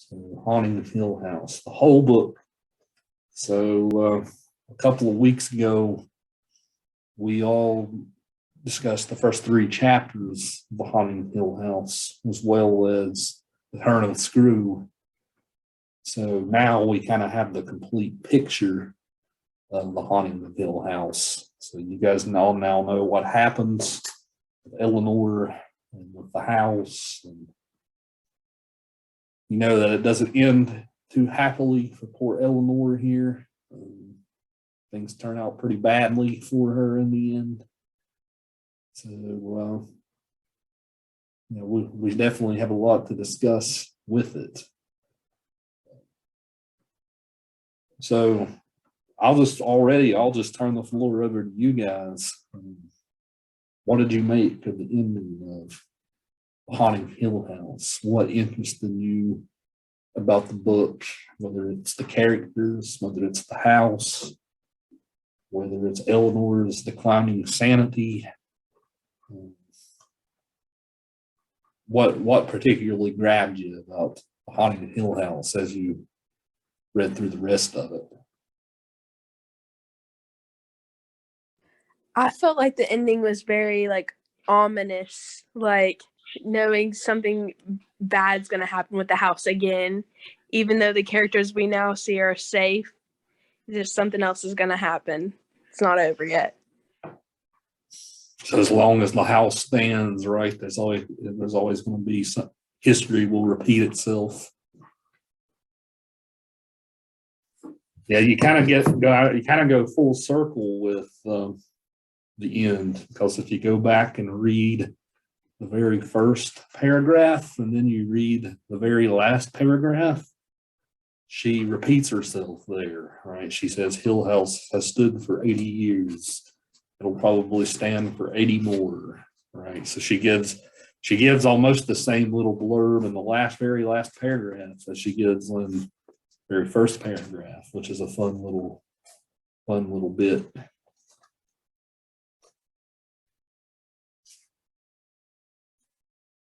So, Haunting of Hill House, the whole book. So, a couple of weeks ago, we all discussed the first 3 chapters of The Haunting of Hill House, as well as The Turn of the Screw. So now we kind of have the complete picture of The Haunting of Hill House. So you guys all now know what happens with Eleanor and with the house. And you know that it doesn't end too happily for poor Eleanor here. Things turn out pretty badly for her in the end. So, we definitely have a lot to discuss with it. So, I'll just turn the floor over to you guys. What did you make of the ending of Haunting of Hill House? What interested you about the book? Whether it's the characters, whether it's the house, whether it's Eleanor's declining sanity. What particularly grabbed you about The Haunting of Hill House as you read through the rest of it? I felt like the ending was very ominous, knowing something bad's going to happen with the house again. Even though the characters we now see are safe, just something else is going to happen. It's not over yet. So as long as the house stands, right, there's always going to be some history will repeat itself. Yeah, you kind of go full circle with the end, because if you go back and read the very first paragraph and then you read the very last paragraph, she repeats herself there, right? She says Hill House has stood for 80 years. It'll probably stand for 80 more, right? So she gives almost the same little blurb in the very last paragraph as she gives in the very first paragraph, which is a fun little bit.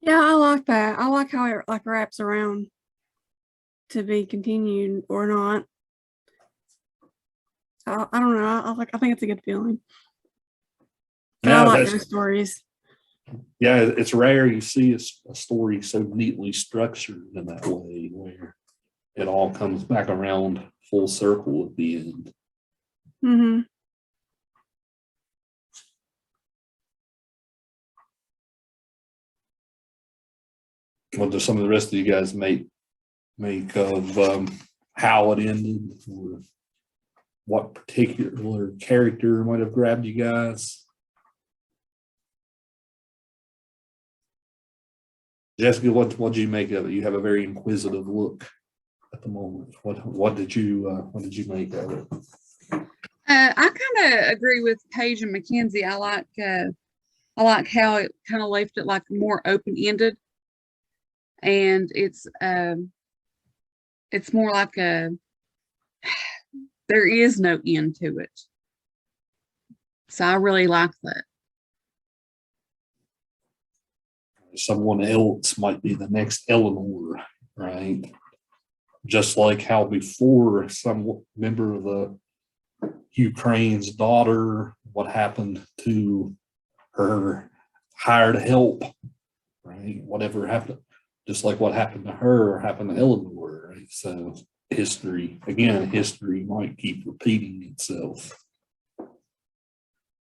Yeah, I like that. I like how it wraps around to be continued or not. I don't know. I think it's a good feeling. Yeah, I like those stories. Yeah, it's rare you see a story so neatly structured in that way, where it all comes back around full circle at the end. Mm-hmm. What do some of the rest of you guys make of how it ended, or what particular character might have grabbed you guys? Jessica, what did you make of it? You have a very inquisitive look at the moment. What did you make of it? I kind of agree with Paige and Mackenzie. I like how it kind of left it like more open-ended, and it's more like there is no end to it. So I really like that. Someone else might be the next Eleanor, right? Just like how before some member of the Ukraine's daughter, what happened to her hired help, right? Whatever happened, just like what happened to her happened to Eleanor, right? So history might keep repeating itself.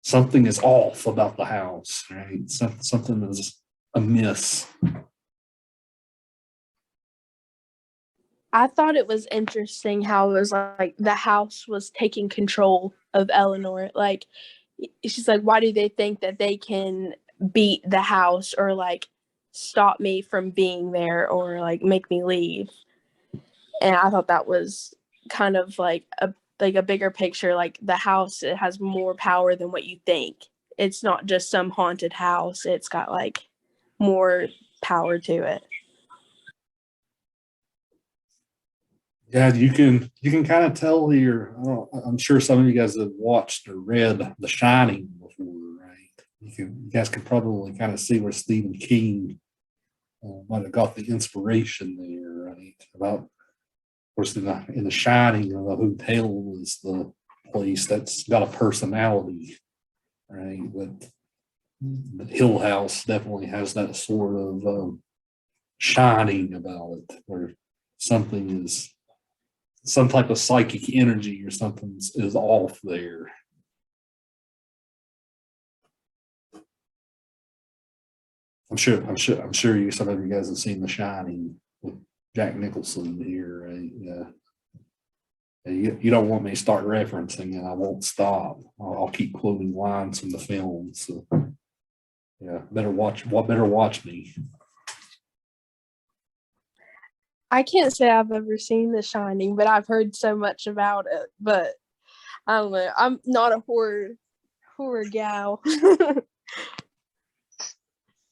Something is off about the house, right? Something is amiss. I thought it was interesting how it was like the house was taking control of Eleanor. Like, she's like, why do they think that they can beat the house or stop me from being there or make me leave? And I thought that was kind of a bigger picture. Like, the house, it has more power than what you think. It's not just some haunted house. It's got more power to it. Yeah, you can kind of tell here. I'm sure some of you guys have watched or read The Shining before, right? You guys can probably kind of see where Stephen King might have got the inspiration there, right? about, of course, in the Shining, the hotel is the place that's got a personality, right? But the Hill House definitely has that sort of shining about it, where something is, some type of psychic energy or something is off there. I'm sure you, some of you guys have seen The Shining with Jack Nicholson here, right? Yeah. You don't want me to start referencing and I won't stop. I'll keep quoting lines from the film. So yeah, better watch me. I can't say I've ever seen The Shining, but I've heard so much about it. But I don't know. I'm not a horror gal.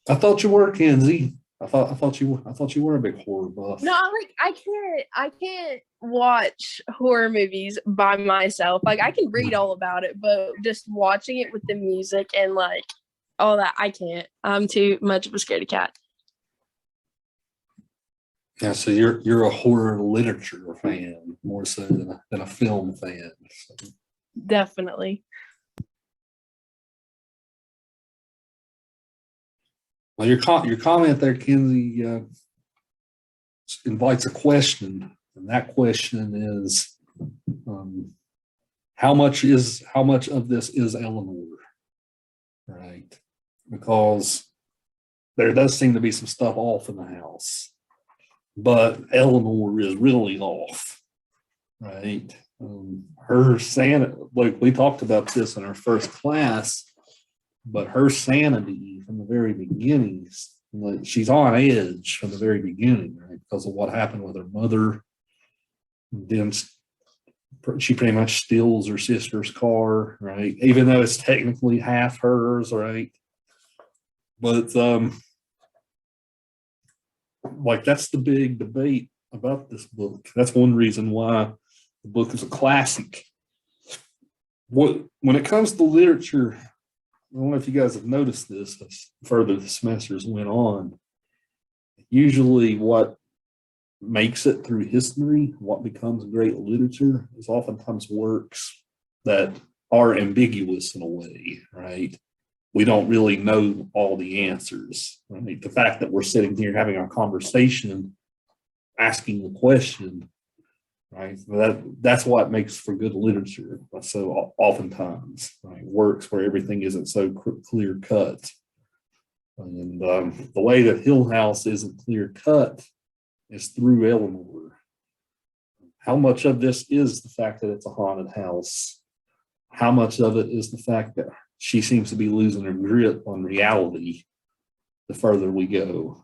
I thought you were, Kenzie. I thought you were a big horror buff. No, like I can't watch horror movies by myself. Like I can read all about it, but just watching it with the music and like all that, I can't. I'm too much of a scaredy cat. Yeah, so you're a horror literature fan more so than a film fan. So. Definitely. Well, your comment there, Kenzie, invites a question, and that question is, how much of this is Eleanor, right? Because there does seem to be some stuff off in the house, but Eleanor is really off, right? Her sanity, like we talked about this in our first class. But her sanity from the very beginning, like she's on edge from the very beginning, right? Because of what happened with her mother. Then she pretty much steals her sister's car, right? Even though it's technically half hers, right? But like that's the big debate about this book. That's one reason why the book is a classic. When it comes to literature, I don't know if you guys have noticed this as further the semesters went on. Usually what makes it through history, what becomes great literature, is oftentimes works that are ambiguous in a way, right? We don't really know all the answers, right? The fact that we're sitting here having our conversation, asking the question, right? That's what makes for good literature. So oftentimes, right, works where everything isn't so clear cut. And the way that Hill House isn't clear cut is through Eleanor. How much of this is the fact that it's a haunted house? How much of it is the fact that she seems to be losing her grip on reality the further we go?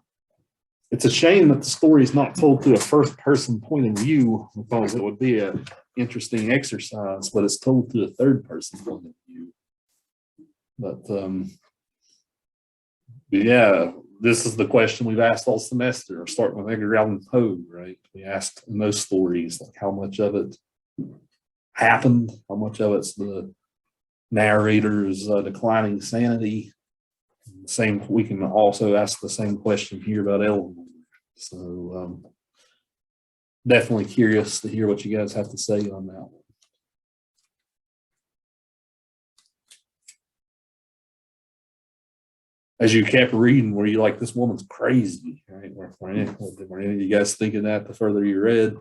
It's a shame that the story is not told through a first-person point of view, because it would be an interesting exercise, but it's told through a third-person point of view. But yeah, this is the question we've asked all semester, starting with Edgar Allan Poe, right? We asked in those stories, like how much of it happened, how much of it's the narrator's declining sanity. Same, we can also ask the same question here about Eleanor. So definitely curious to hear what you guys have to say on that one. As you kept reading, were you like, this woman's crazy, right? Were any of you guys thinking that the further you read?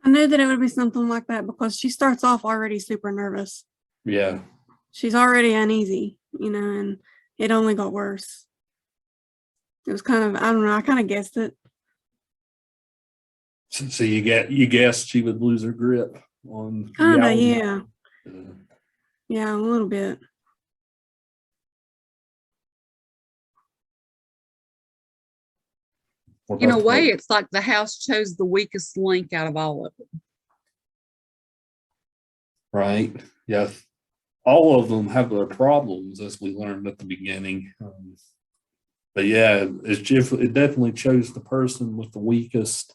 I knew that it would be something like that because she starts off already super nervous. Yeah. She's already uneasy, and it only got worse. It was kind of, I don't know, I kind of guessed it. So you guessed she would lose her grip on Kind of, reality? yeah. Yeah, a little bit. In a way, it's like the house chose the weakest link out of all of them. Right. Yeah. All of them have their problems, as we learned at the beginning. But yeah, it definitely chose the person with the weakest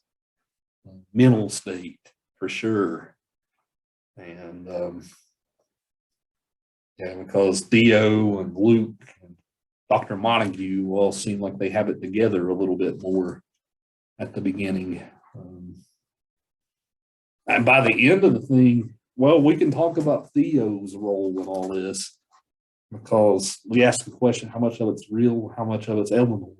mental state, for sure. And yeah, because Theo and Luke and Dr. Montague all seem like they have it together a little bit more at the beginning. And by the end of the thing, well, we can talk about Theo's role in all this, because we asked the question, how much of it's real, how much of it's Eleanor?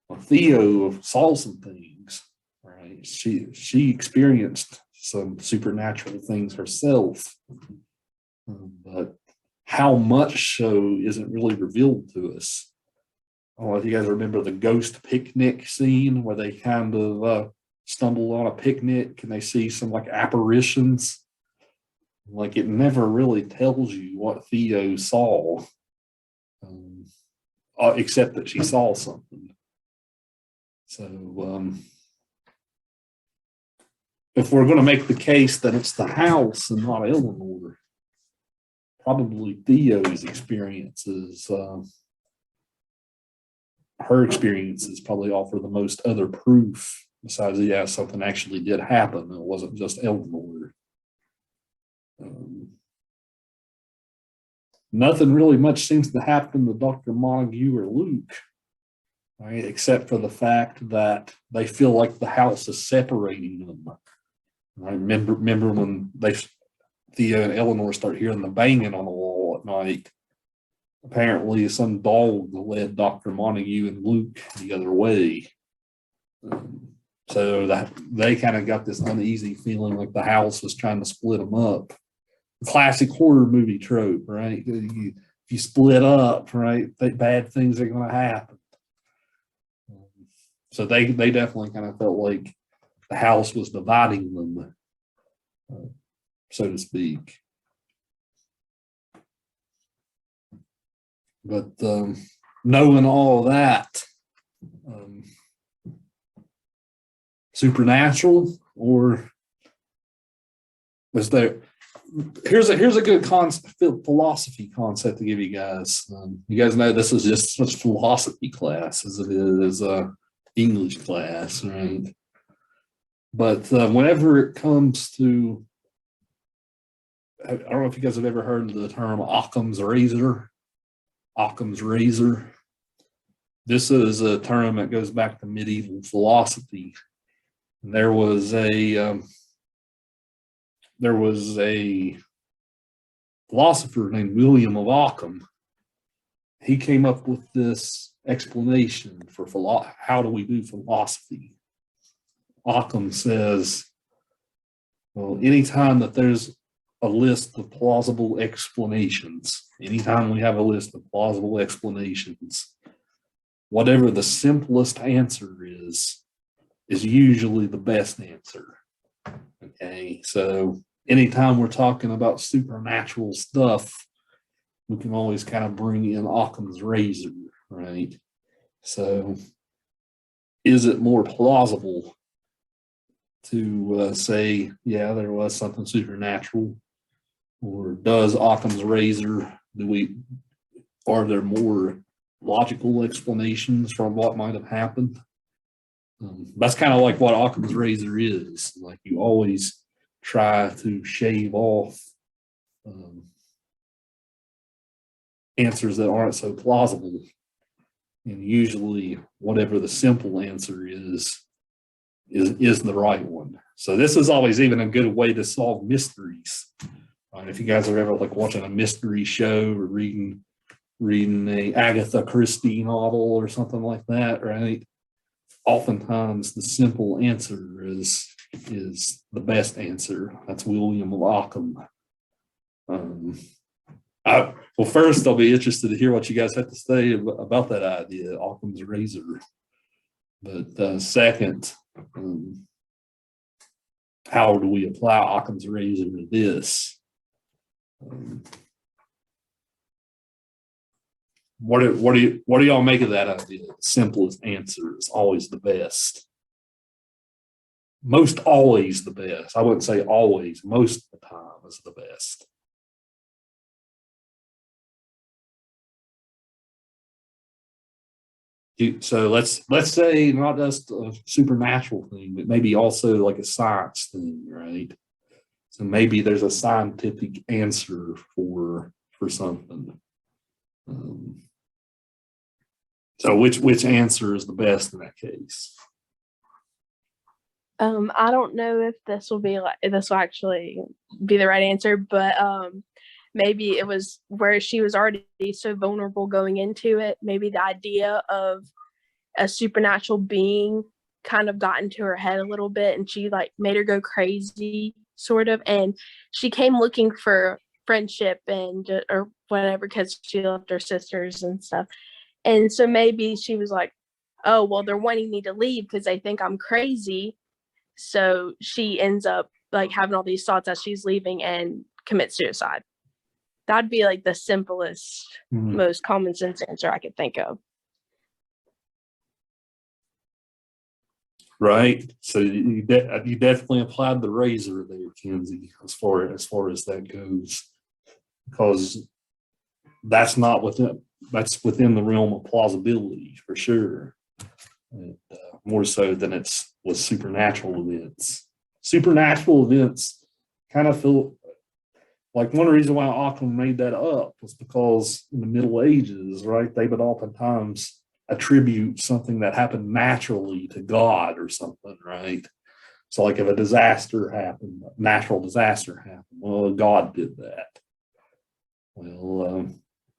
Well, Theo saw some things, right? She experienced some supernatural things herself, but how much so isn't really revealed to us. I don't know if you guys remember the ghost picnic scene where they kind of stumble on a picnic and they see some like apparitions. Like, it never really tells you what Theo saw, except that she saw something. So if we're going to make the case that it's the house and not Eleanor, probably Theo's experiences, her experiences probably offer the most other proof, besides, yeah, something actually did happen. It wasn't just Eleanor. Nothing really much seems to happen to Dr. Montague or Luke, right, except for the fact that they feel like the house is separating them. I remember when Theo and Eleanor start hearing the banging on the wall at night. Apparently, some dog led Dr. Montague and Luke the other way. So that they kind of got this uneasy feeling like the house was trying to split them up. Classic horror movie trope, right? If you split up, right, bad things are going to happen. So they definitely kind of felt like the house was dividing them, so to speak. But knowing all that, supernatural, or was there? Here's a good philosophy concept to give you guys. You guys know this is just such philosophy class as it is English class, right? But whenever it comes to, I don't know if you guys have ever heard of the term Occam's razor. Occam's razor. This is a term that goes back to medieval philosophy. And there was a philosopher named William of Occam. He came up with this explanation for how do we do philosophy. Occam says, well, anytime that there's a list of plausible explanations, anytime we have a list of plausible explanations, whatever the simplest answer is usually the best answer. Okay, so anytime we're talking about supernatural stuff, we can always kind of bring in Occam's razor, right? So is it more plausible to say, yeah, there was something supernatural? Or does Occam's razor, are there more logical explanations for what might have happened? That's kind of like what Occam's razor is. Like, you always try to shave off answers that aren't so plausible. And usually whatever the simple answer is the right one. So this is always even a good way to solve mysteries. If you guys are ever like watching a mystery show or reading a Agatha Christie novel or something like that, right? Oftentimes the simple answer is the best answer. That's William of Occam. Well, first, I'll be interested to hear what you guys have to say about that idea, Occam's razor. But second, how do we apply Occam's razor to this? What do y'all make of that idea? The simplest answer is always the best. Most always the best. I wouldn't say always. Most of the time is the best. So let's say not just a supernatural thing, but maybe also like a science thing, right? So maybe there's a scientific answer for something. So which answer is the best in that case? I don't know if this will actually be the right answer, but maybe it was where she was already so vulnerable going into it. Maybe the idea of a supernatural being kind of got into her head a little bit, and she like made her go crazy, sort of. And she came looking for friendship and or whatever because she loved her sisters and stuff. And so maybe she was like, "Oh, well, they're wanting me to leave because they think I'm crazy." So she ends up like having all these thoughts as she's leaving and commits suicide. That'd be like the simplest, most common sense answer I could think of. Right. So you definitely applied the razor there, Kenzie, as far as that goes, because that's within the realm of plausibility for sure. And, more so than it's with supernatural events. Supernatural events kind of feel like one reason why Auckland made that up was because in the Middle Ages, right, they would oftentimes attribute something that happened naturally to God or something, right? So like if a disaster happened, a natural disaster happened, well, God did that. Well,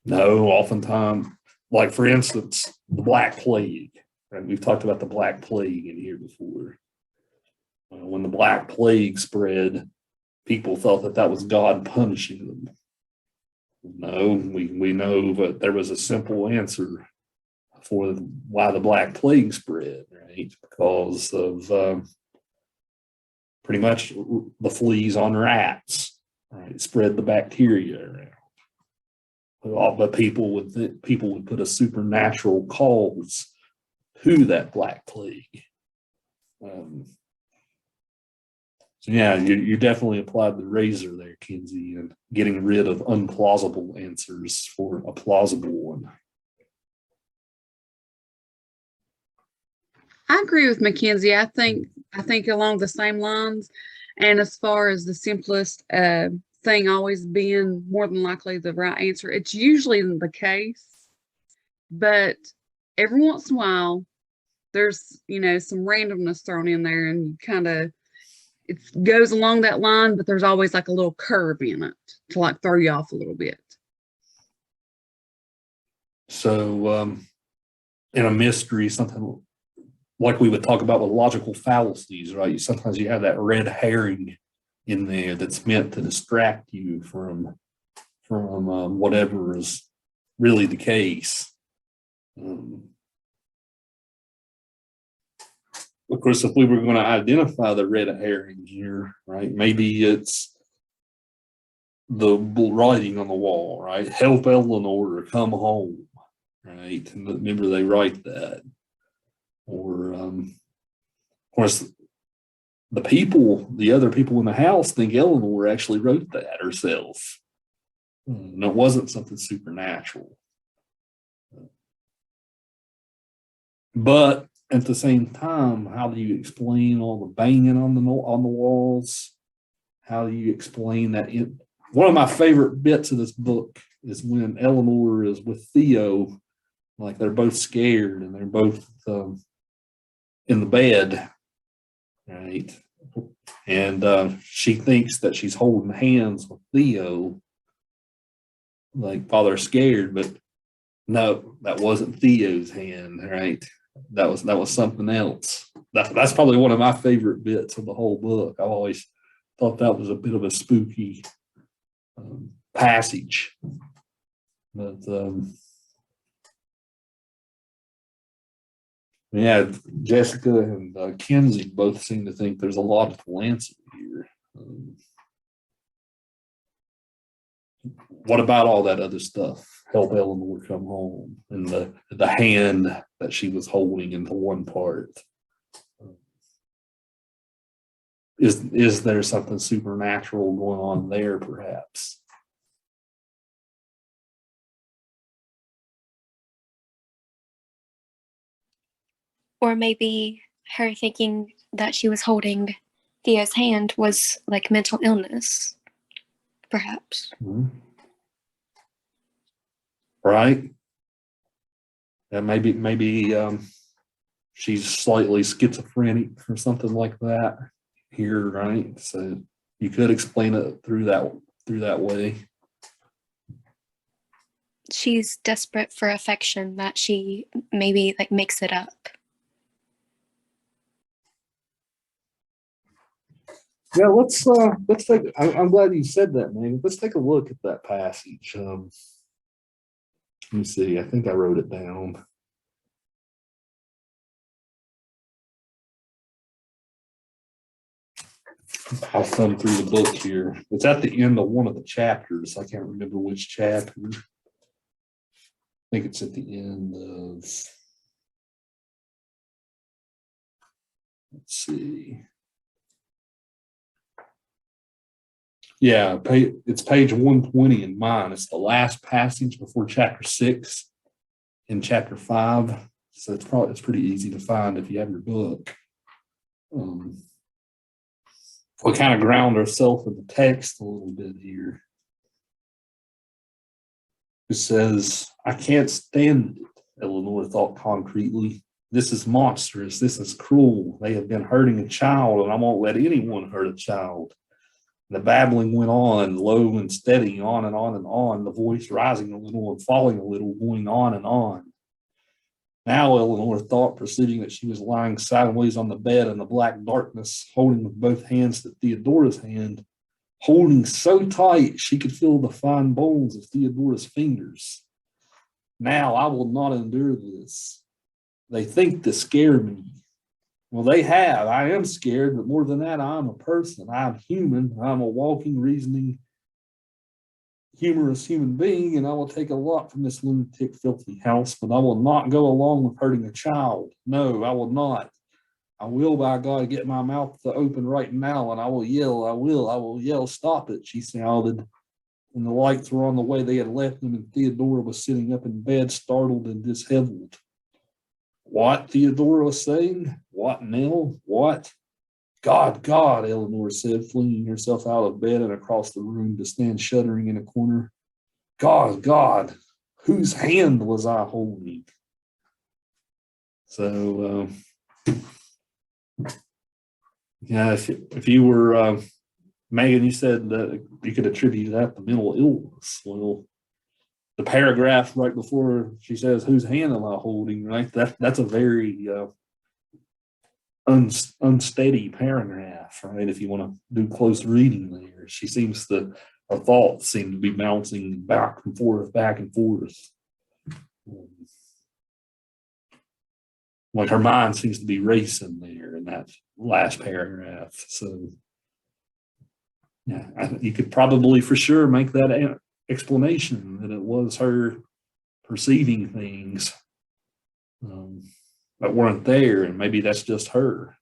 no, oftentimes, like for instance, the Black Plague. Right? We've talked about the Black Plague in here before. When the Black Plague spread, people thought that was God punishing them. No, we know that there was a simple answer for why the Black Plague spread, right? Because of pretty much the fleas on rats, right? Spread the bacteria around. But people would put a supernatural cause to that Black Plague. So yeah, you definitely applied the razor there, Kenzie, and getting rid of unplausible answers for a plausible one. I agree with Mackenzie. I think along the same lines. And as far as the simplest thing always being more than likely the right answer, it's usually the case. But every once in a while, there's some randomness thrown in there, and kind of it goes along that line. But there's always like a little curve in it to like throw you off a little bit. So in a mystery, something like we would talk about with logical fallacies, right? Sometimes you have that red herring in there that's meant to distract you from whatever is really the case. Of course, if we were going to identify the red herring here, right, maybe it's the writing on the wall, right? Help Eleanor to come home, right? And remember, they write that. Or, of course, the other people in the house think Eleanor actually wrote that herself. And it wasn't something supernatural. But at the same time, how do you explain all the banging on the walls? How do you explain that? One of my favorite bits of this book is when Eleanor is with Theo, like they're both scared and they're both in the bed, right? And she thinks that she's holding hands with Theo, like while they're scared, but no, that wasn't Theo's hand, right? That was something else. That's probably one of my favorite bits of the whole book. I always thought that was a bit of a spooky passage. But yeah, Jessica and Kenzie both seem to think there's a logical answer here. What about all that other stuff? Help Eleanor come home, and the hand that she was holding into one part. Is there something supernatural going on there, perhaps? Or maybe her thinking that she was holding Theo's hand was like mental illness, perhaps. Mm-hmm. Right. And maybe she's slightly schizophrenic or something like that here, right? So you could explain it through that way. She's desperate for affection that she maybe like makes it up. Yeah, let's take. I'm glad you said that, man. Let's take a look at that passage. Let me see. I think I wrote it down. I'll thumb through the book here. It's at the end of one of the chapters. I can't remember which chapter. I think it's at the end of. Let's see. Yeah, it's page 120 in mine. It's the last passage before chapter 6 in chapter 5. So it's pretty easy to find if you have your book. We kind of ground ourselves in the text a little bit here. It says, I can't stand it, Eleanor thought concretely. This is monstrous. This is cruel. They have been hurting a child, and I won't let anyone hurt a child. The babbling went on, low and steady, on and on and on, the voice rising a little and falling a little, going on and on. Now Eleanor thought, perceiving that she was lying sideways on the bed in the black darkness, holding with both hands to Theodora's hand, holding so tight she could feel the fine bones of Theodora's fingers. Now I will not endure this. They think to scare me. Well, they have. I am scared, but more than that, I'm a person. I'm human. I'm a walking, reasoning, humorous human being, and I will take a lot from this lunatic, filthy house, but I will not go along with hurting a child. No, I will not. I will, by God, get my mouth to open right now, and I will yell. I will yell, stop it, she shouted. And the lights were on the way they had left them, and Theodora was sitting up in bed, startled and disheveled. What? Theodora was saying. What, Nell? What? God, Eleanor said, flinging herself out of bed and across the room to stand shuddering in a corner. God, whose hand was I holding? So, yeah, if you were, Megan, you said that you could attribute that to mental illness. Well, the paragraph right before she says, whose hand am I holding, right? That's a very unsteady paragraph, right? If you want to do close reading there, her thoughts seem to be bouncing back and forth. Like her mind seems to be racing there in that last paragraph. So, yeah, you could probably for sure make that explanation that it was her perceiving things that weren't there, and maybe that's just her.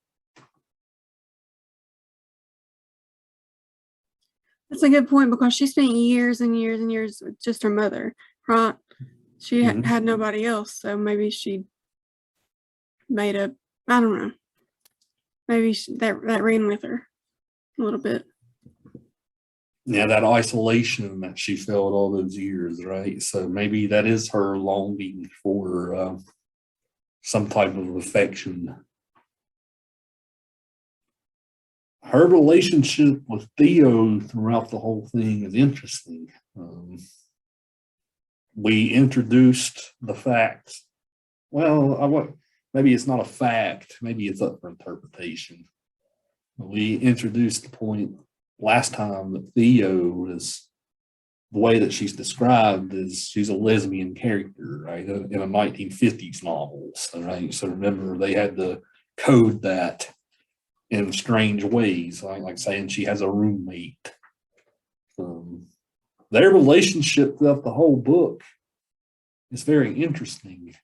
That's a good point, because she spent years and years and years with just her mother, right? She had nobody else, so maybe she made up. I don't know. Maybe that ran with her a little bit. Yeah, that isolation that she felt all those years, right? So maybe that is her longing for some type of affection. Her relationship with Theo throughout the whole thing is interesting. We introduced the fact, maybe it's not a fact, maybe it's up for interpretation. We introduced the point last time that Theo is, the way that she's described is she's a lesbian character, right, in a 1950s novel, right? So remember, they had to code that in strange ways, like saying she has a roommate. Their relationship throughout the whole book is very interesting,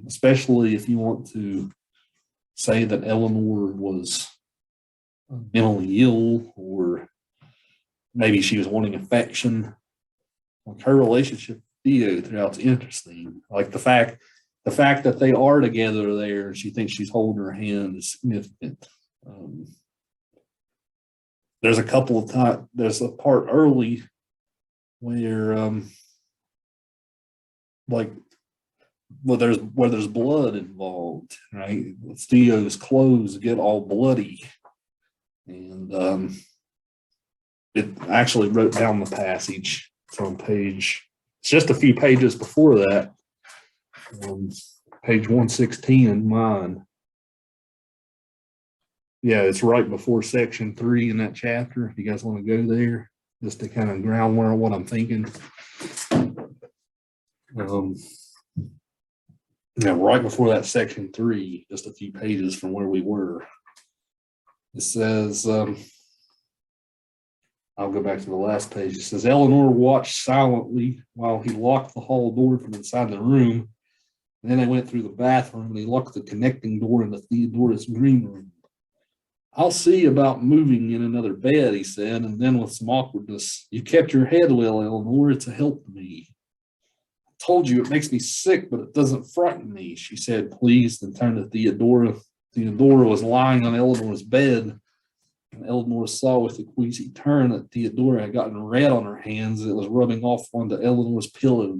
especially if you want to say that Eleanor was mentally ill, or maybe she was wanting affection. Like her relationship with Theo throughout is interesting. Like the fact that they are together there, and she thinks she's holding her hand, is significant. There's a couple of times. There's a part early where, like where there's blood involved, right? Theo's clothes get all bloody, and it actually wrote down the passage. It's on page. It's just a few pages before that, page 116 in mine. Yeah, it's right before section 3 in that chapter. If you guys want to go there, just to kind of ground where what I'm thinking. Yeah, right before that section 3, just a few pages from where we were. It says, I'll go back to the last page. It says, Eleanor watched silently while he locked the hall door from inside the room. And then they went through the bathroom and he locked the connecting door into Theodora's green room. I'll see about moving in another bed, he said, and then with some awkwardness, you kept your head well, Eleanor. It's a help to me. I told you it makes me sick, but it doesn't frighten me, she said, pleased, and turned to Theodora. Theodora was lying on Eleanor's bed, and Eleanor saw with a queasy turn that Theodora had gotten red on her hands and it was rubbing off onto Eleanor's pillow.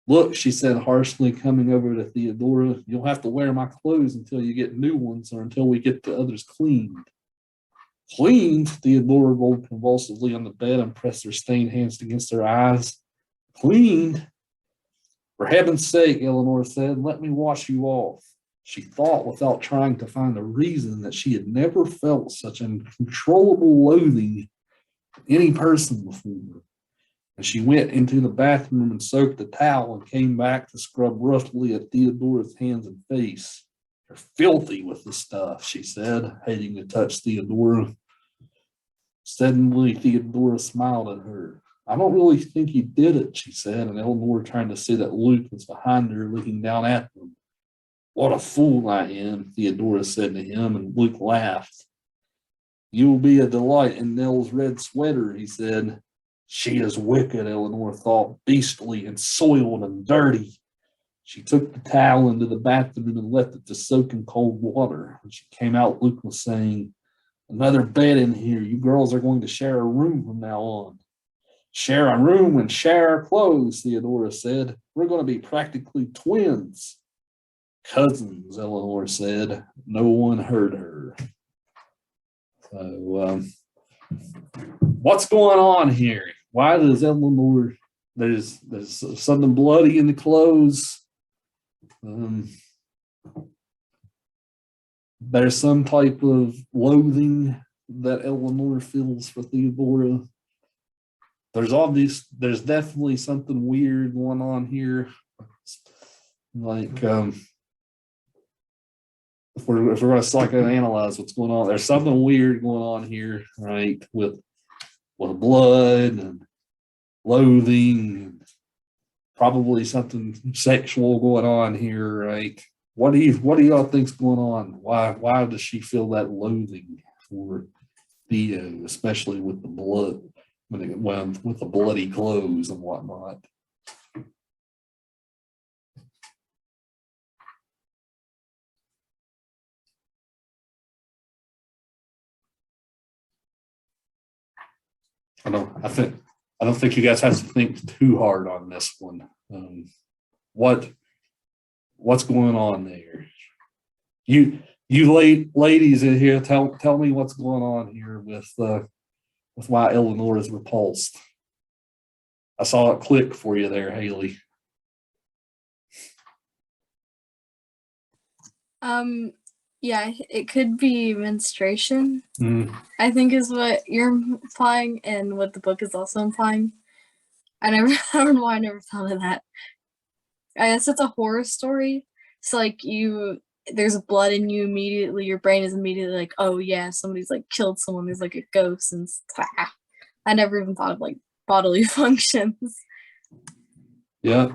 Look, she said harshly, coming over to Theodora, you'll have to wear my clothes until you get new ones or until we get the others cleaned. Cleaned? Theodora rolled convulsively on the bed and pressed her stained hands against her eyes. Cleaned? For heaven's sake, Eleanor said, let me wash you off. She thought without trying to find a reason that she had never felt such uncontrollable loathing for any person before. And she went into the bathroom and soaked the towel and came back to scrub roughly at Theodora's hands and face. You're filthy with the stuff, she said, hating to touch Theodora. Suddenly, Theodora smiled at her. I don't really think he did it, she said, and Eleanor trying to see that Luke was behind her looking down at them. What a fool I am, Theodora said to him, and Luke laughed. You will be a delight in Nell's red sweater, he said. She is wicked, Eleanor thought, beastly and soiled and dirty. She took the towel into the bathroom and left it to soak in cold water. When she came out, Luke was saying, another bed in here. You girls are going to share a room from now on. Share a room and share our clothes, Theodora said. We're going to be practically twins. Cousins, Eleanor said. No one heard her. So, what's going on here? Why does Eleanor, there's something bloody in the clothes. There's some type of loathing that Eleanor feels for Theodora. There's definitely something weird going on here. Like, if we're going to psychoanalyze what's going on, there's something weird going on here, right? With blood and loathing, and probably something sexual going on here, right? What do y'all think's going on? Why does she feel that loathing for Theo, especially with the blood, with the bloody clothes and whatnot? I don't think you guys have to think too hard on this one. What's going on there? You ladies in here, tell me what's going on here with why Eleanor is repulsed. I saw it click for you there, Haley. Yeah, it could be menstruation. I think is what you're implying and what the book is also implying. I don't know why I never thought of that. I guess it's a horror story. So like there's blood in you immediately, your brain is immediately like, oh yeah, somebody's like killed someone, there's like a ghost and stuff. I never even thought of like bodily functions. Yeah.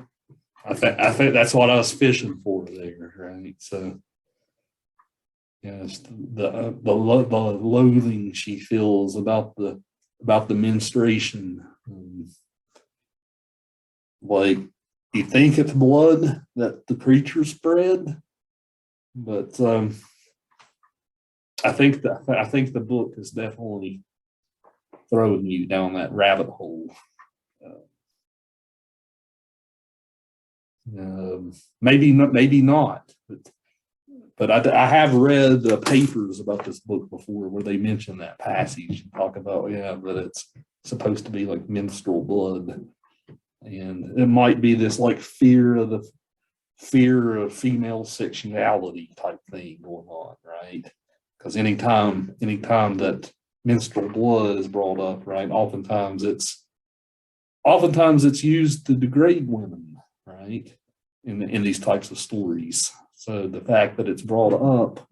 I think that's what I was fishing for there, right? So yes, the loathing she feels about the menstruation. Like, you think it's blood that the creature spread, but I think the book is definitely throwing you down that rabbit hole. Maybe not, maybe not. But I have read papers about this book before where they mention that passage and talk about, yeah, that it's supposed to be like menstrual blood. And it might be this like fear of female sexuality type thing going on, right? Because anytime that menstrual blood is brought up, right, oftentimes it's used to degrade women, right? In these types of stories. So the fact that it's brought up,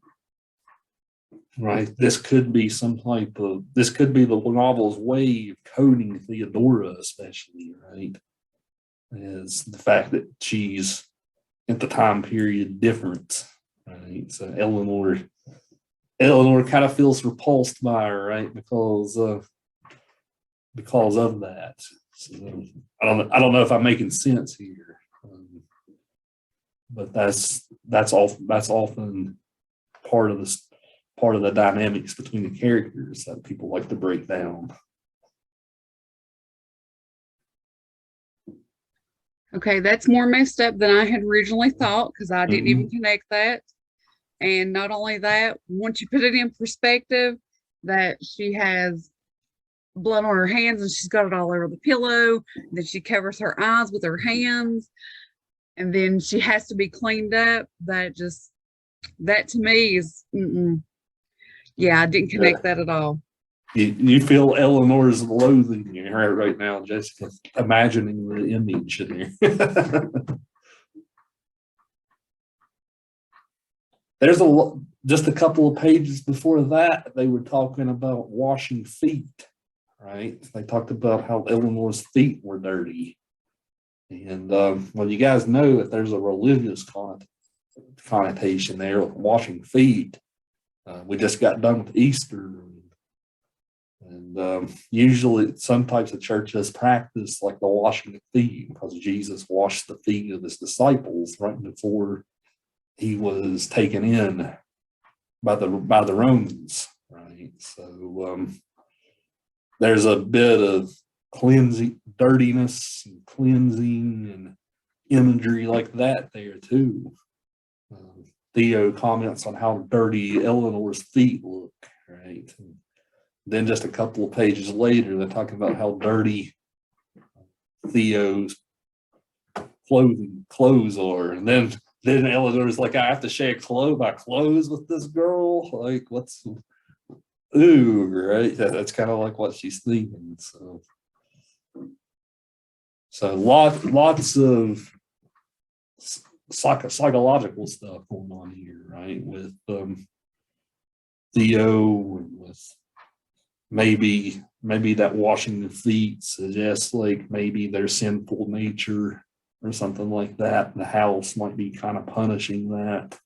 right, this could be the novel's way of coding Theodora, especially, right? Is the fact that she's at the time period different, right? So Eleanor kind of feels repulsed by her, right? Because of that. So I don't know if I'm making sense here. But that's often part of the dynamics between the characters that people like to break down. Okay, that's more messed up than I had originally thought because I didn't even connect that. And not only that, once you put it in perspective, that she has blood on her hands and she's got it all over the pillow, that she covers her eyes with her hands, and then she has to be cleaned up. That to me is, yeah, I didn't connect that at all. You feel Eleanor's loathing in her right now, Jessica, imagining the image in here. There's just a couple of pages before that, they were talking about washing feet, right? They talked about how Eleanor's feet were dirty. And well, you guys know that there's a religious connotation there with washing feet. We just got done with Easter. And usually some types of churches practice like the washing of feet because Jesus washed the feet of his disciples right before he was taken in by the Romans, right? So there's a bit of cleansing, dirtiness and cleansing and imagery like that there too. Theo comments on how dirty Eleanor's feet look, right? And then just a couple of pages later, they're talking about how dirty Theo's clothes are. And then Eleanor's like, I have to share my clothes with this girl. Like, ooh, right? That's kind of like what she's thinking. So lots of psychological stuff going on here, right? With Theo and with maybe that washing the feet suggests like maybe their sinful nature or something like that. The house might be kind of punishing that.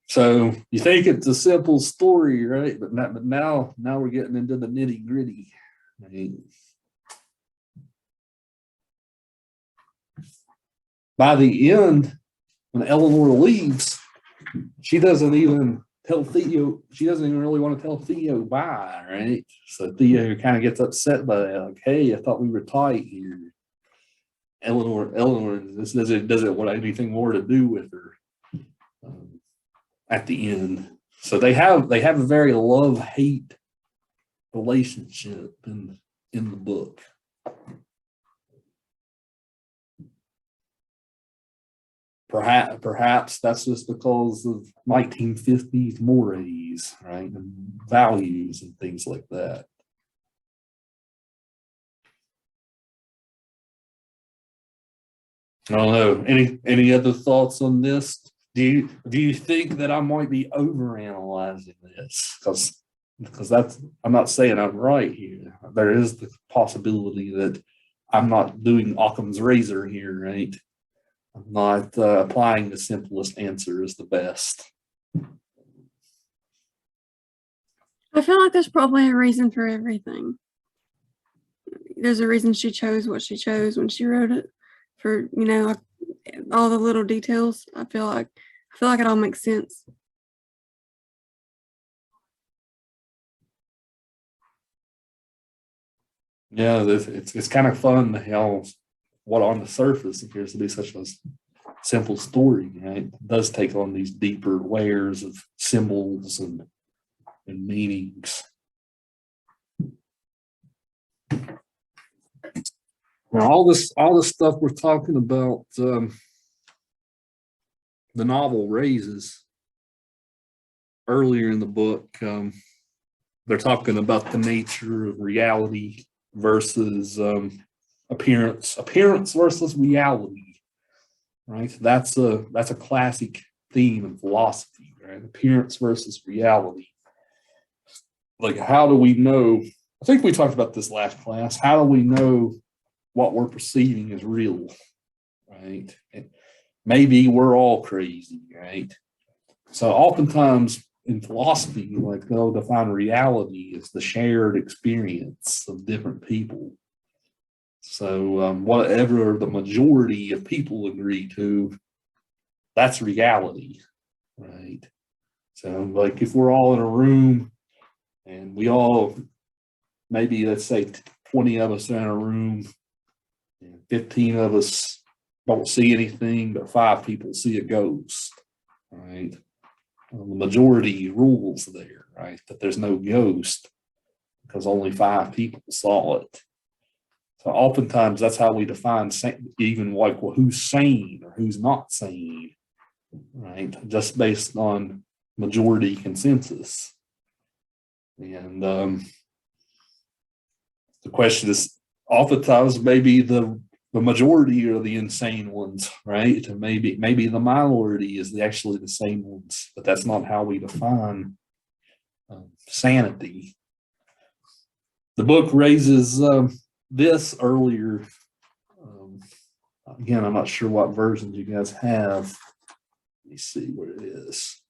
So you think it's a simple story, right? But now we're getting into the nitty gritty. Right? By the end, when Eleanor leaves, she doesn't even tell Theo. She doesn't even really want to tell Theo bye, right? So Theo kind of gets upset by that. Like, hey, I thought we were tight here. Eleanor doesn't want anything more to do with her at the end. So they have a very love-hate relationship in the book. Perhaps that's just because of 1950s mores, right, and values and things like that. I don't know. Any other thoughts on this? Do you think that I might be overanalyzing this? Because I'm not saying I'm right here. There is the possibility that I'm not doing Occam's razor here, right? I'm not applying the simplest answer as the best. I feel like there's probably a reason for everything. There's a reason she chose what she chose when she wrote it. For like all the little details, I feel like it all makes sense. Yeah, it's kind of fun how what on the surface appears to be such a simple story, right? It does take on these deeper layers of symbols and meanings. Now, all this stuff we're talking about, the novel raises earlier in the book. They're talking about the nature of reality versus appearance versus reality, right? That's a classic theme in philosophy, right? Appearance versus reality. Like, how do we know? I think we talked about this last class. How do we know what we're perceiving is real, right? Maybe we're all crazy, right? So oftentimes in philosophy, like, they'll define reality as the shared experience of different people. So whatever the majority of people agree to, that's reality, right? So like, if we're all in a room and we all, maybe let's say 20 of us are in a room, and 15 of us don't see anything, but 5 people see a ghost, right? The majority rules there, right? That there's no ghost because only 5 people saw it. So oftentimes that's how we define even like, well, who's sane or who's not sane, right? Just based on majority consensus. And the question is, oftentimes maybe the majority are the insane ones, right? And maybe the minority is actually the sane ones, but that's not how we define sanity. The book raises this earlier. Again, I'm not sure what versions you guys have. Let me see what it is.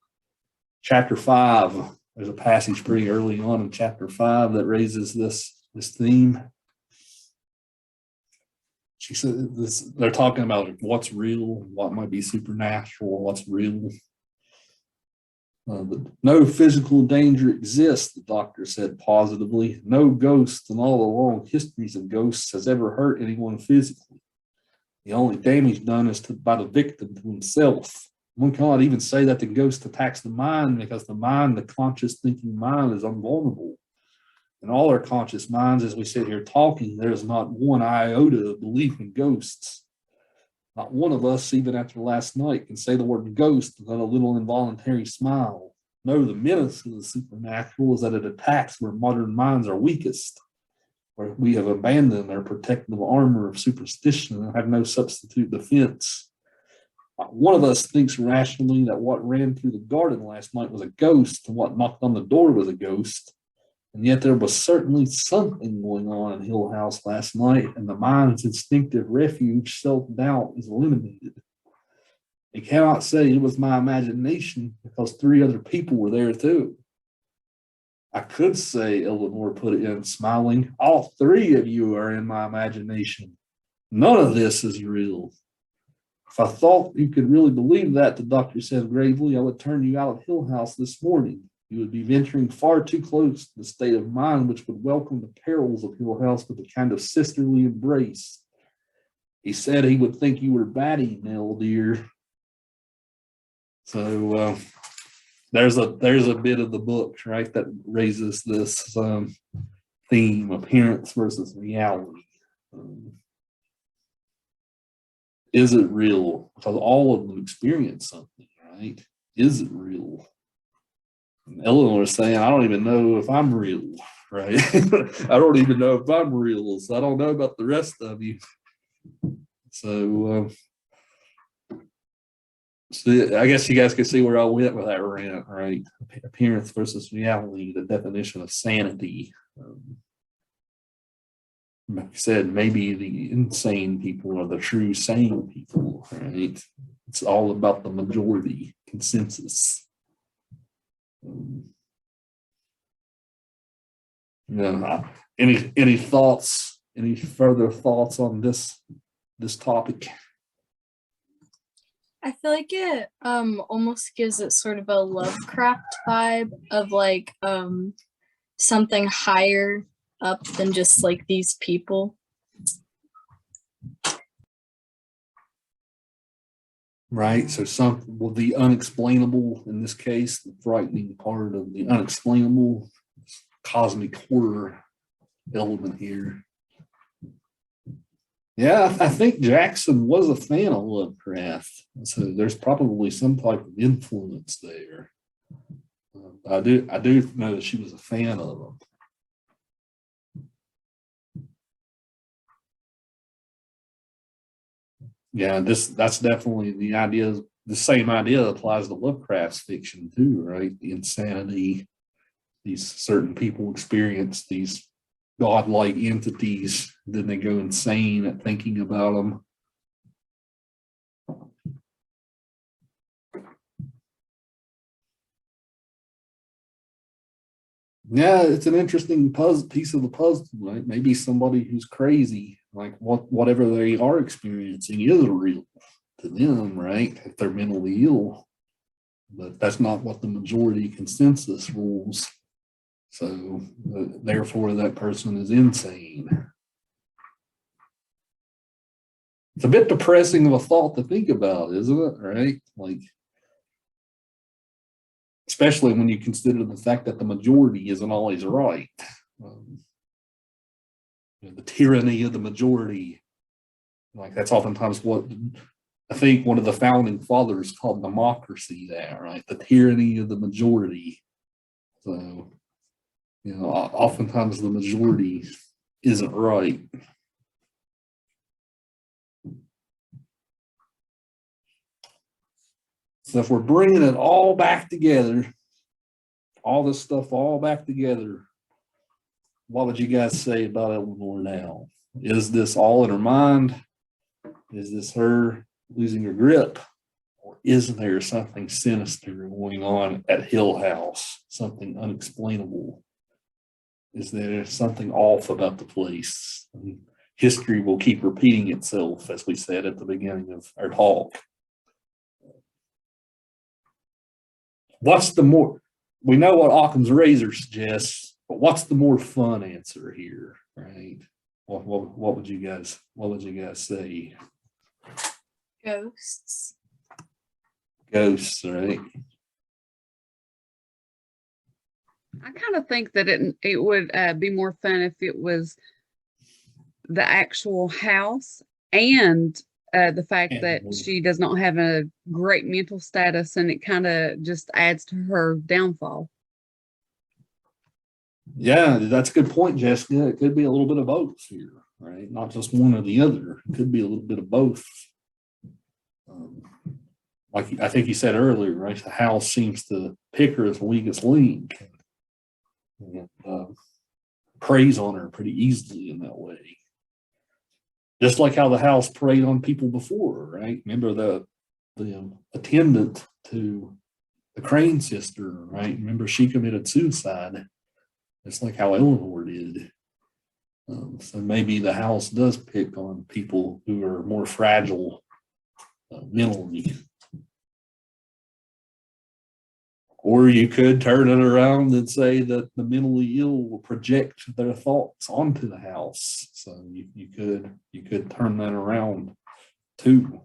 Chapter 5. There's a passage pretty early on in chapter 5 that raises this theme. She said they're talking about what's real, what might be supernatural, what's real. No physical danger exists, the doctor said positively. No ghost in all the long histories of ghosts has ever hurt anyone physically. The only damage done is by the victim to himself. One cannot even say that the ghost attacks the mind, because the mind, the conscious thinking mind, is invulnerable. In all our conscious minds, as we sit here talking, there is not one iota of belief in ghosts. Not one of us, even after last night, can say the word ghost without a little involuntary smile. No, the menace of the supernatural is that it attacks where modern minds are weakest, where we have abandoned our protective armor of superstition and have no substitute defense. Not one of us thinks rationally that what ran through the garden last night was a ghost and what knocked on the door was a ghost. And yet there was certainly something going on in Hill House last night, and the mind's instinctive refuge, self-doubt, is eliminated. You cannot say it was my imagination because 3 other people were there too. I could say, Eleanor put it in, smiling, all 3 of you are in my imagination. None of this is real. If I thought you could really believe that, the doctor said gravely, I would turn you out of Hill House this morning. You would be venturing far too close to the state of mind which would welcome the perils of Hill House with a kind of sisterly embrace. He said he would think you were batty, Nell, dear. So there's a bit of the book, right, that raises this theme, appearance versus reality. Is it real? Because all of them experience something, right? Is it real? Eleanor is saying, I don't even know if I'm real, right? I don't even know if I'm real, so I don't know about the rest of you. So, I guess you guys can see where I went with that rant, right? Appearance versus reality, the definition of sanity. Like I said, maybe the insane people are the true sane people, right? It's all about the majority consensus. Any thoughts? Any further thoughts on this topic? I feel like it almost gives it sort of a Lovecraft vibe of like something higher up than just like these people. Right. So the unexplainable, in this case, the frightening part of the unexplainable cosmic horror element here. Yeah, I think Jackson was a fan of Lovecraft, so there's probably some type of influence there. I do know that she was a fan of him. Yeah, that's definitely the idea. The same idea applies to Lovecraft's fiction too, right? The insanity these certain people experience, these godlike entities, then they go insane at thinking about them. Yeah, it's an interesting piece of the puzzle, right? Maybe somebody who's crazy, like whatever they are experiencing is real to them, right? If they're mentally ill. But that's not what the majority consensus rules. So therefore that person is insane. It's a bit depressing of a thought to think about, isn't it? Right? Like, especially when you consider the fact that the majority isn't always right. The tyranny of the majority. Like, that's oftentimes what I think one of the founding fathers called democracy there, right? The tyranny of the majority. So, oftentimes the majority isn't right. So if we're bringing it all back together, all this stuff all back together, what would you guys say about Eleanor now? Is this all in her mind? Is this her losing her grip? Or is there something sinister going on at Hill House? Something unexplainable? Is there something off about the place? And history will keep repeating itself, as we said at the beginning of our talk. We know what Occam's razor suggests, but what's the more fun answer here, right? What would you guys say? Ghosts. Ghosts, right? I kind of think that it would be more fun if it was the actual house and the fact that she does not have a great mental status, and it kind of just adds to her downfall. Yeah, that's a good point, Jessica. It could be a little bit of both here, right? Not just one or the other. It could be a little bit of both. Like I think you said earlier, right? The house seems to pick her as the weakest link and preys on her pretty easily in that way. Just like how the house preyed on people before, right? Remember the attendant to the Crane sister, right? Remember she committed suicide. It's like how Eleanor did. So maybe the house does pick on people who are more fragile mentally. Or you could turn it around and say that the mentally ill will project their thoughts onto the house. So you could turn that around too.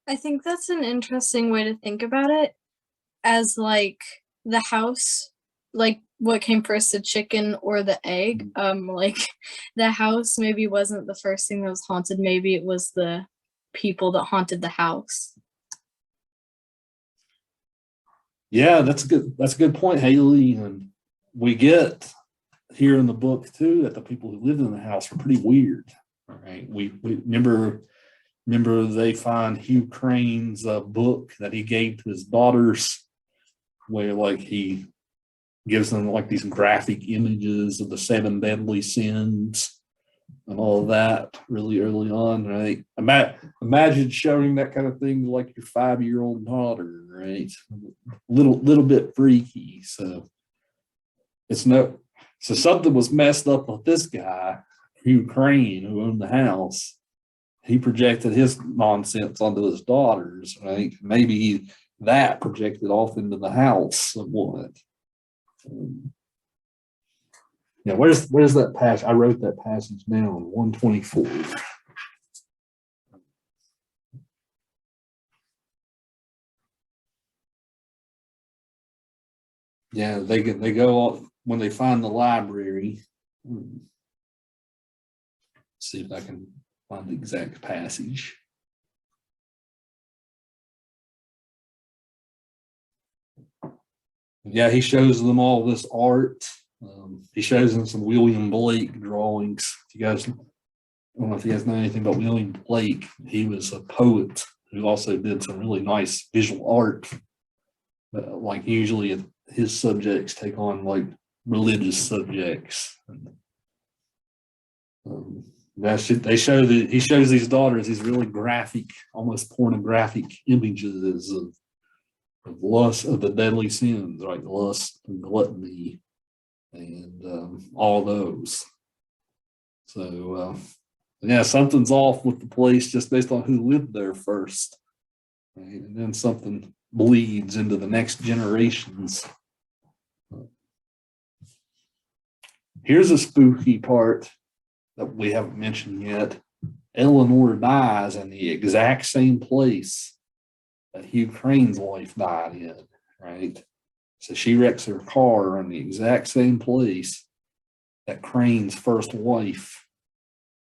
I think that's an interesting way to think about it, as like the house, like what came first, the chicken or the egg? Like the house maybe wasn't the first thing that was haunted. Maybe it was the people that haunted the house. Yeah, that's a good point, Haley. And we get here in the book too that the people who lived in the house were pretty weird. All right. We remember they find Hugh Crane's book that he gave to his daughters, where like he gives them like these graphic images of the 7 deadly sins and all of that really early on, right? Imagine showing that kind of thing to like your 5-year-old daughter, right? Little bit freaky. So something was messed up with this guy, Hugh Crane, who owned the house. He projected his nonsense onto his daughters, right? Maybe that projected off into the house somewhat. Yeah, where's that passage? I wrote that passage down, 124. Yeah, they go off when they find the library. See if I can find the exact passage. Yeah, he shows them all this art. He shows them some William Blake drawings. If you guys, I don't know if you guys know anything about William Blake. He was a poet who also did some really nice visual art. But like usually his subjects take on like religious subjects. They show that he shows these daughters these really graphic, almost pornographic images of lust, of the deadly sins, like lust and gluttony, and all those. So yeah, something's off with the place just based on who lived there first, right? And then something bleeds into the next generations. Here's a spooky part that we haven't mentioned yet. Eleanor dies in the exact same place that Hugh Crane's wife died in, right? So she wrecks her car in the exact same place that Crane's first wife.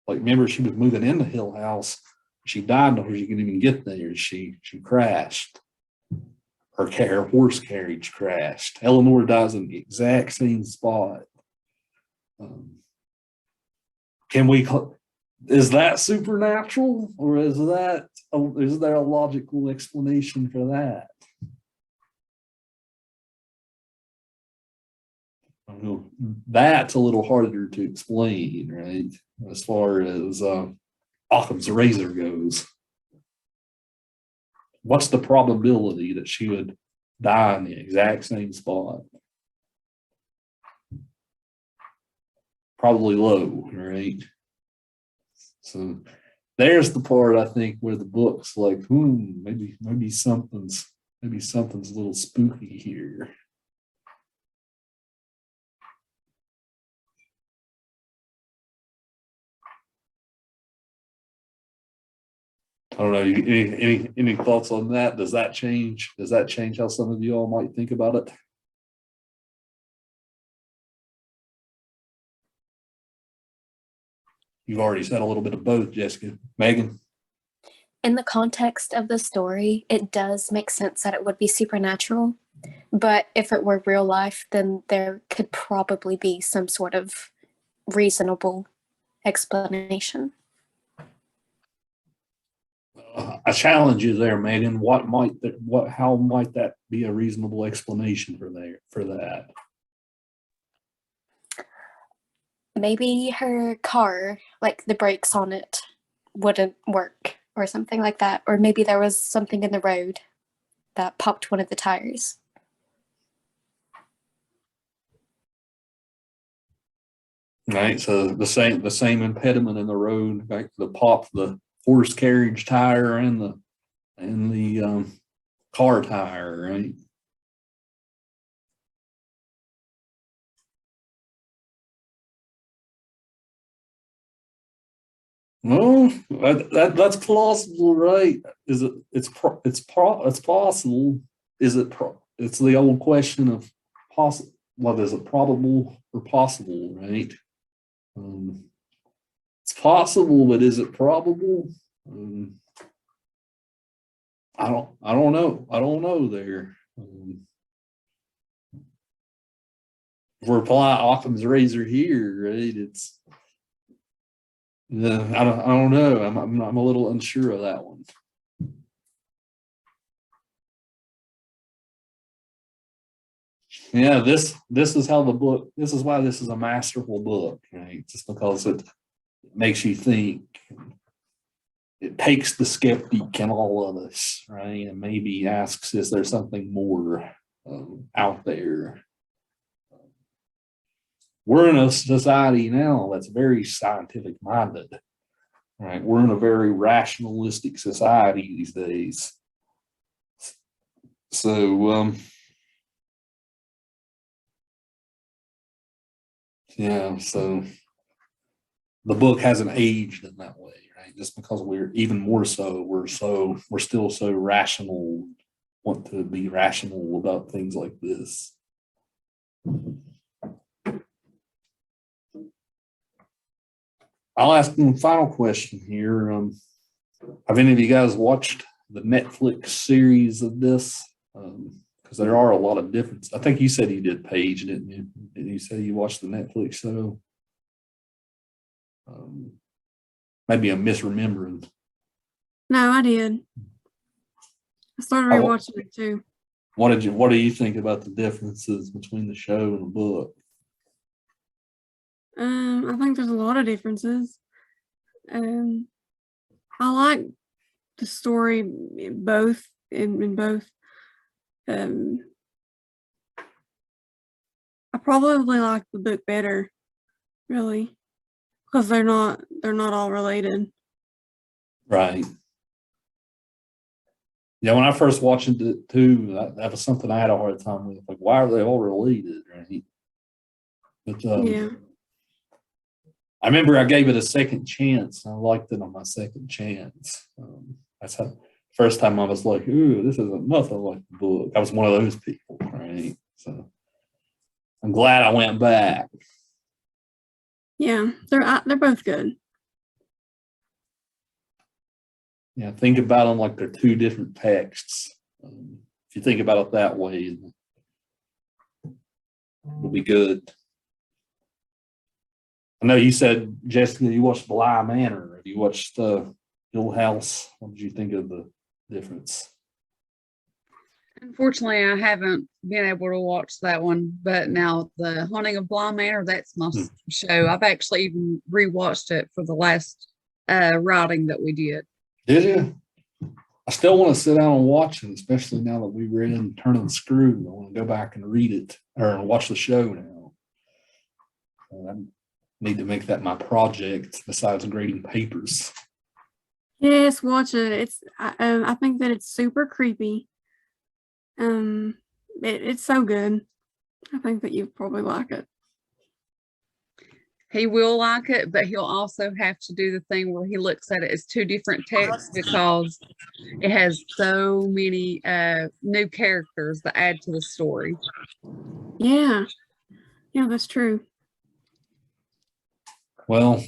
Like, remember, she was moving into Hill House. She died before she could even get there. She crashed. Her horse carriage crashed. Eleanor dies in the exact same spot. Is that supernatural, or is there a logical explanation for that? That's a little harder to explain, right? As far as Occam's razor goes. What's the probability that she would die in the exact same spot? Probably low, right? So there's the part, I think, where the book's like, maybe something's a little spooky here. I don't know. Any thoughts on that? Does that change how some of you all might think about it? You've already said a little bit of both, Jessica. Megan? In the context of the story, it does make sense that it would be supernatural. But if it were real life, then there could probably be some sort of reasonable explanation. I challenge you there, Megan. How might that be a reasonable explanation for that? Maybe her car, like the brakes on it, wouldn't work or something like that. Or maybe there was something in the road that popped one of the tires. Right. So the same impediment in the road, like the horse carriage tire and the car tire, right? Well, that's plausible, right? Is it? It's possible. Is it? It's the old question of possible. What is it? Probable or possible, right? It's possible, but is it probable? I don't know. I don't know there. If we're applying Occam's razor here, right? It's I don't know. I'm a little unsure of that one. Yeah, this is how the book. This is why this is a masterful book, right? Just because it makes you think. It takes the skeptic in all of us, right, and maybe asks, is there something more out there? We're in a society now that's very scientific minded, right? We're in a very rationalistic society these days. So Yeah, so the book hasn't aged in that way, right? Just because we're even more so, we're still so rational, want to be rational about things like this. I'll ask one final question here. Have any of you guys watched the Netflix series of this? Because there are a lot of differences. I think you said you did, Paige, didn't you? Did you say you watched the Netflix show? Maybe I'm misremembering. No, I did. I started rewatching it too. What do you think about the differences between the show and the book? I think there's a lot of differences. I like the story in both. I probably like the book better, really, because they're not all related. Right. Yeah, when I first watched it too, that was something I had a hard time with. Like, why are they all related? Right. But Yeah. I remember I gave it a second chance. I liked it on my second chance. That's how first time I was like, ooh, this isn't nothing like the book. I was one of those people, right? So I'm glad I went back. Yeah, they're both good. Yeah, think about them like they're two different texts. If you think about it that way, it'll be good. I know you said, Jessica, you watched Bly Manor. Have you watched Hill House? What did you think of the difference? Unfortunately, I haven't been able to watch that one, but now the Haunting of Bly Manor, that's my show. I've actually even rewatched it for the last writing that we did. Did you? I still want to sit down and watch it, especially now that we read Turn of the Screw. I want to go back and read it or watch the show now. I need to make that my project besides grading papers. Yes, watch it. I think that it's super creepy. It's so good. I think that you probably like it. He will like it, but he'll also have to do the thing where he looks at it as two different texts because it has so many new characters that add to the story. Yeah, that's true. Well,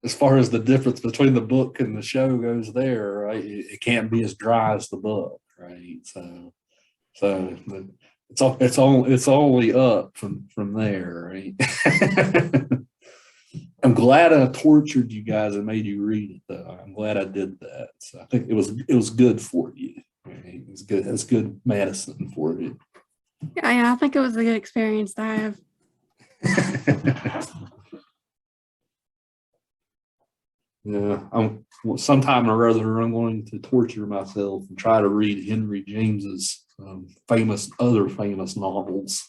as far as the difference between the book and the show goes there, right? It can't be as dry as the book, right? So it's only up from there, right? I'm glad I tortured you guys and made you read it, though. I'm glad I did that. So I think it was good for you. Right? It's good. It's good medicine for you. Yeah, I think it was a good experience to have. Yeah, sometime or other, I'm going to torture myself and try to read Henry James's other famous novels.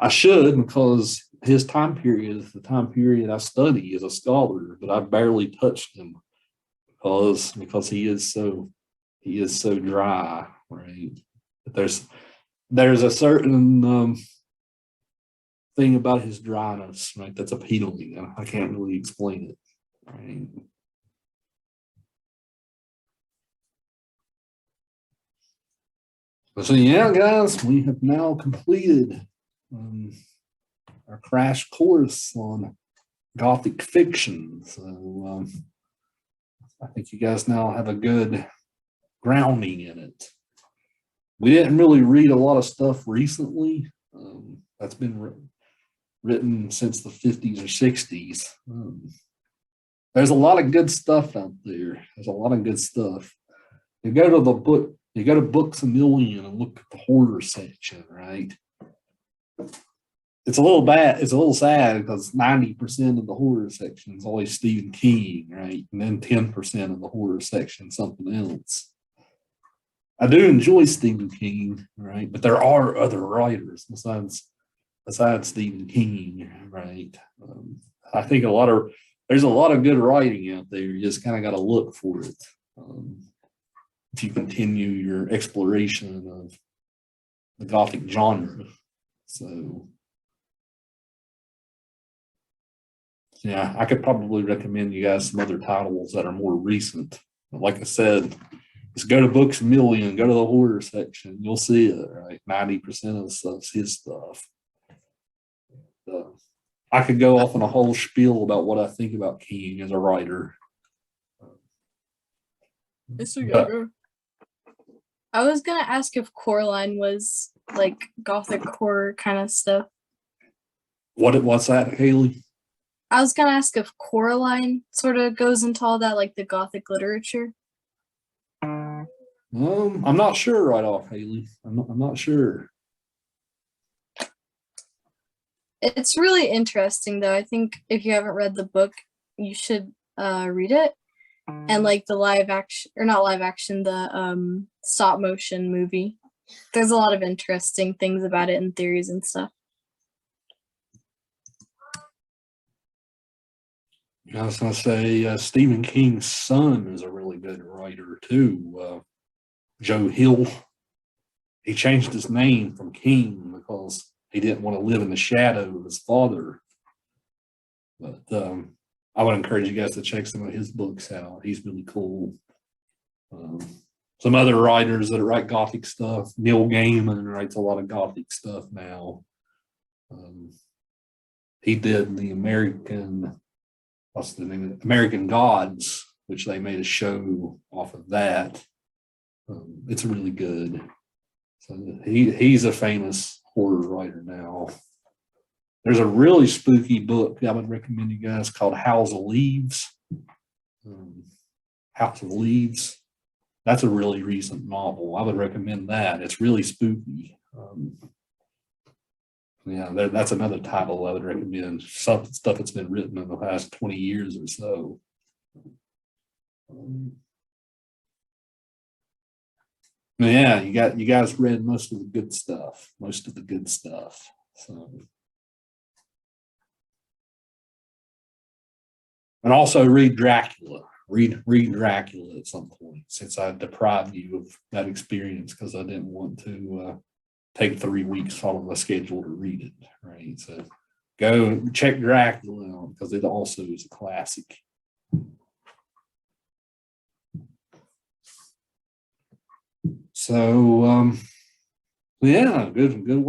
I should, because his time period is the time period I study as a scholar, but I barely touched him because he is so dry, right? But there's a certain thing about his dryness, right? That's appealing. I can't really explain it, right? So yeah, guys, we have now completed our crash course on Gothic fiction. So I think you guys now have a good grounding in it. We didn't really read a lot of stuff recently. That's been written since the 50s or 60s. There's a lot of good stuff out there. There's a lot of good stuff. You go to Books A Million and look at the horror section, right? It's a little bad. It's a little sad because 90% of the horror section is always Stephen King, right? And then 10% of the horror section something else. I do enjoy Stephen King, right? But there are other writers besides Stephen King, right? I think there's a lot of good writing out there. You just kind of got to look for it. If you continue your exploration of the Gothic genre. So yeah, I could probably recommend you guys some other titles that are more recent. But like I said, just go to Books A Million, go to the horror section, you'll see it, right? 90% of the stuff's his stuff. I could go off on a whole spiel about what I think about King as a writer. Mr. But- Younger. I was gonna ask if Coraline was like gothic horror kind of stuff. What's that, Haley? I was gonna ask if Coraline sort of goes into all that, like the gothic literature. I'm not sure right off, Haley. I'm not sure. It's really interesting though. I think if you haven't read the book, you should read it. And like the live action, or not live action, the stop motion movie. There's a lot of interesting things about it and theories and stuff. I was going to say Stephen King's son is a really good writer too. Joe Hill. He changed his name from King because he didn't want to live in the shadow of his father. But I would encourage you guys to check some of his books out. He's really cool. Some other writers that write Gothic stuff. Neil Gaiman writes a lot of Gothic stuff now. He did the American Gods, which they made a show off of that. It's really good. So he's a famous horror writer now. There's a really spooky book I would recommend you guys called House of Leaves. House of Leaves. That's a really recent novel. I would recommend that. It's really spooky. Yeah, that's another title I would recommend. Stuff that's been written in the past 20 years or so. Yeah, you guys read most of the good stuff. So, and also read Dracula. Read Dracula at some point, since I deprived you of that experience because I didn't want to take 3 weeks off of my schedule to read it. Right, so go check Dracula out because it also is a classic. So yeah, good work.